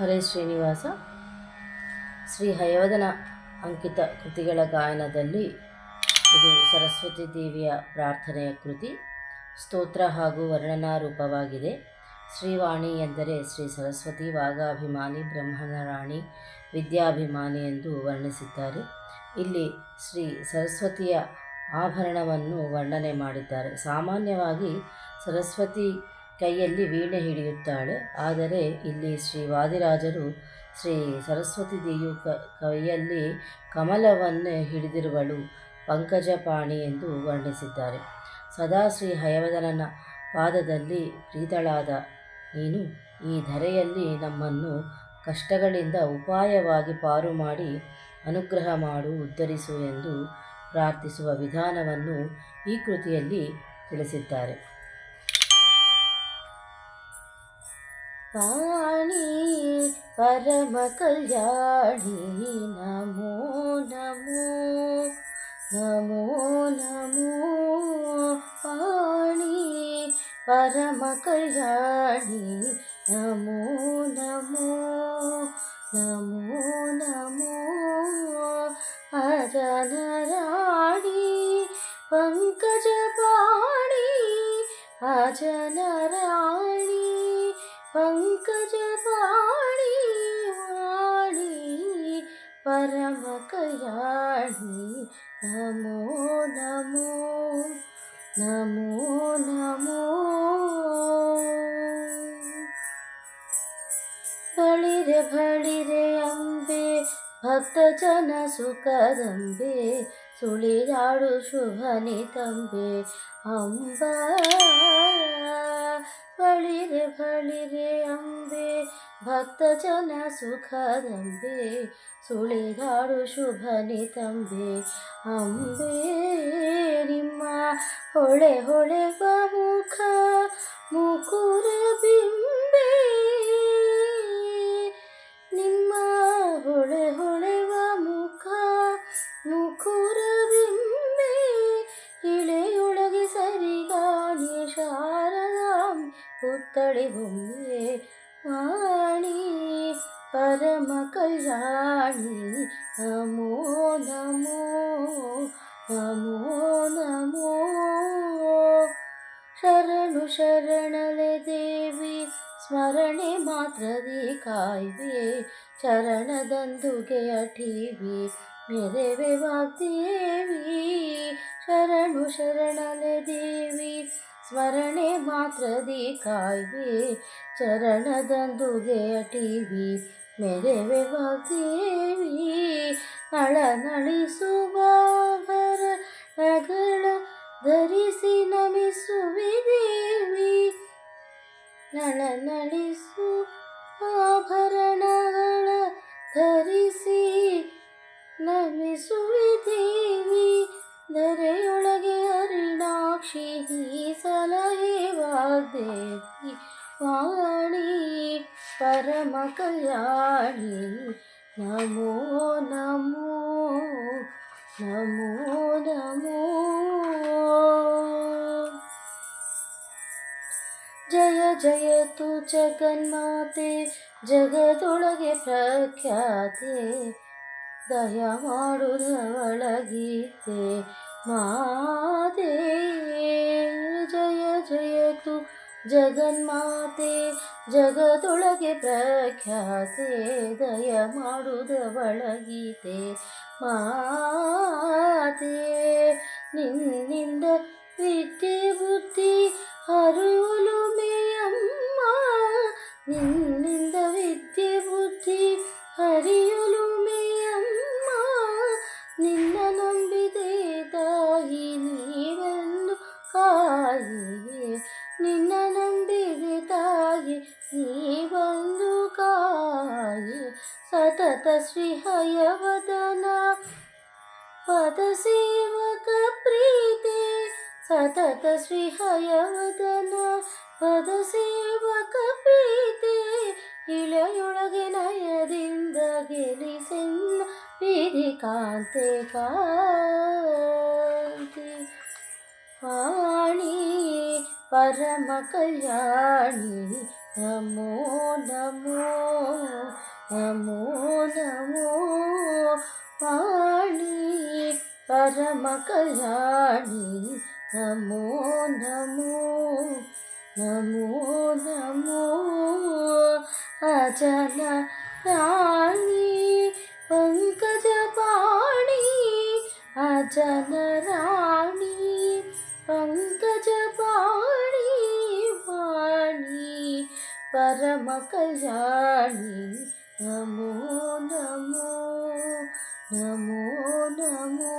ಹರೇ ಶ್ರೀನಿವಾಸ. ಶ್ರೀ ಹಯವದನ ಅಂಕಿತ ಕೃತಿಗಳ ಗಾಯನದಲ್ಲಿ ಇದು ಸರಸ್ವತಿ ದೇವಿಯ ಪ್ರಾರ್ಥನೆಯ ಕೃತಿ. ಸ್ತೋತ್ರ ಹಾಗೂ ವರ್ಣನಾ ರೂಪವಾಗಿದೆ. ಶ್ರೀವಾಣಿ ಎಂದರೆ ಶ್ರೀ ಸರಸ್ವತಿ ವಾಗಾಭಿಮಾನಿ, ಬ್ರಹ್ಮನ ರಾಣಿ, ವಿದ್ಯಾಭಿಮಾನಿ ಎಂದು ವರ್ಣಿಸಿದ್ದಾರೆ. ಇಲ್ಲಿ ಶ್ರೀ ಸರಸ್ವತಿಯ ಆಭರಣವನ್ನು ವರ್ಣನೆ ಮಾಡಿದ್ದಾರೆ. ಸಾಮಾನ್ಯವಾಗಿ ಸರಸ್ವತಿ ಕೈಯಲ್ಲಿ ವೀಣೆ ಹಿಡಿಯುತ್ತಾಳೆ, ಆದರೆ ಇಲ್ಲಿ ಶ್ರೀ ವಾದಿರಾಜರು ಶ್ರೀ ಸರಸ್ವತಿ ದೇವಿಯು ಕೈಯಲ್ಲಿ ಕಮಲವನ್ನು ಹಿಡಿದಿರುವಳು, ಪಂಕಜಪಾಣಿ ಎಂದು ವರ್ಣಿಸಿದ್ದಾರೆ. ಸದಾ ಶ್ರೀ ಹಯವದನನ ಪಾದದಲ್ಲಿ ಪ್ರೀತಳಾದ ನೀನು ಈ ಧರೆಯಲ್ಲಿ ನಮ್ಮನ್ನು ಕಷ್ಟಗಳಿಂದ ಉಪಾಯವಾಗಿ ಪಾರು ಮಾಡಿ ಅನುಗ್ರಹ ಮಾಡು, ಉದ್ಧರಿಸು ಎಂದು ಪ್ರಾರ್ಥಿಸುವ ವಿಧಾನವನ್ನು ಈ ಕೃತಿಯಲ್ಲಿ ತಿಳಿಸಿದ್ದಾರೆ. ಪಾಣಿ ಪರಮ ಕಲ್ಯಾಣಿ ನಮೋ ನಮೋ ನಮೋ ನಮೋ. ಪಾಣಿ ಪರಮ ಕಲ್ಯಾಣಿ ನಮೋ ನಮೋ ನಮೋ ನಮೋ. ಅಜನರಾಣಿ ಪಂಕಜಪಾಣಿ, ಅಜನರಾಣಿ ಪಂಕಜಪಾಣಿ, ವಾಣಿ ಪರಮ ಕಲ್ಯಾಣಿ ನಮೋ ನಮೋ ನಮೋ ನಮೋ. ಬಳಿರೆ ಬಳಿರೆ ಅಂಬೆ ಭಕ್ತಜನ ಸುಖದಂಬೆ, ಸುಳಿದಾಡು ಶುಭನಿತಂಬೆ ಅಂಬ. ಬಳಿರೆ ಬಳಿರೆ ಅಂಬೆ ಭಕ್ತಜನ ಸುಖದಂಬೆ, ಸುಳಿದಾಡು ಶುಭನಿತಂಬೆ ಅಂಬೆ. ನಿಮ್ಮ ಹೊಳೆ ಹೊಳೆವ ಮುಖ ಮುಕುರ ಬಿಂಬೆ, ನಿಮ್ಮ ಹೊಳೆ ಹೊಳೆವ ಮುಖ ಮುಕುರ ಬಿಂಬೆ. ಇಳೆಯೊಳಗೆ ಸರಿಗಾಣಿ ಶಾರದಾಂಬೆ ಪುತ್ಥಳಿ ಬೊಂಬೆ. ವಾಣಿ ಪರಮ ಕಲ್ಯಾಣಿ ನಮೋ ನಮೋ ನಮೋ ನಮೋ. ಶರಣು ಶರಣಲೆ ದೇವಿ ಸ್ಮರಣೆ ಮಾತ್ರದಿ ಕಾಯ್ವೆ, ಚರಣದಂದುಗೆಯ ಠೀವಿ ಮೆರೆವೆ ವಾಗ್ದೇವಿ. ಶರಣು ಶರಣಲೆ ದೇವಿ ಸ್ಮರಣೆ ಮಾತ್ರದಿ ಕಾಯ್ವೆ, ಚರಣದಂದುಗೆಯ ಠೀವಿ ಮೆರೆವೆ ವಾಗ್ದೇವಿ. ನಳನಳಿಸುವ ಆಭರಣಗಳ ಧರಿಸಿ ನಮಿಸುವೆ ದೇವಿ, ನಳನಳಿಸು ಆಭರಣಗಳ ಧರಿಸಿ ನಮಿಸುವೆ ದೇವಿ. ಧರೆಯೊಳಗೆ ಹರಿಣಾಕ್ಷಿ ಸಲಹೆ ವಾಗ್ದೇವಿ. ವಾಣಿ ಪರಮ ಕಲ್ಯಾಣಿ ನಮೋ ನಮೋ ನಮೋ ನಮೋ. ಜಯ ಜಯತು ಜಗನ್ಮಾತೆ ಜಗದೊಳಗೆ ಪ್ರಖ್ಯಾತೆ, ದಯ ಮಾಡುದವಳಗೀತೆ ಮಾತೆ. ಜಯ ಜಯತು ಜಗನ್ಮಾತೆ ಜಗದೊಳಗೆ ಪ್ರಖ್ಯಾತೆ, ದಯ ಮಾಡುದವಳಗೀತೆ ಮಾತೆ. ನಿನ್ನಿಂದ ವಿದ್ಯೆ ಬುದ್ಧಿ ಹರಿಯುಲುಮೆಯಮ್ಮ, ನಿನ್ನಿಂದ ವಿದ್ಯೆ ಬುದ್ಧಿ ಹರಿಯುಲುಮೆಯಮ್ಮ. ನಿನ್ನ ನಂಬಿದೆ ತಾಯಿ ನೀವೆಂದು ಕಾಯೆ, ನಿನ್ನ ನಂಬಿದೆ ತಾಯಿ ನೀವೆಂದು ಕಾಯೆ. ಸತತ ಶ್ರೀ ಹಯವದನ ಪದ ಸೇವಕ ಪ್ರೀತೆ, ಸತತ ಶ್ರೀ ಹಯವದನ ಪದ ಸೇವಕ ಪ್ರೀತೆ. ಇಳೆಯೊಳಗೆ ನಯದಿಂದ ಗೆಲಿಸೆನ್ನ ವಿಧಿ ಕಾಂತೆ ಕಾಂತೆ. ವಾಣಿ ಪರಮ ಕಲ್ಯಾಣಿ ನಮೋ ನಮೋ నమో నమో వాణి పరమ కళ్యాణి నమో నమో నమో నమో అజల రాణి పంకజపాణి అజల రాణి పంకజపాణి వాణి పరమ కళ్యాణి నమో నమో నమో నమో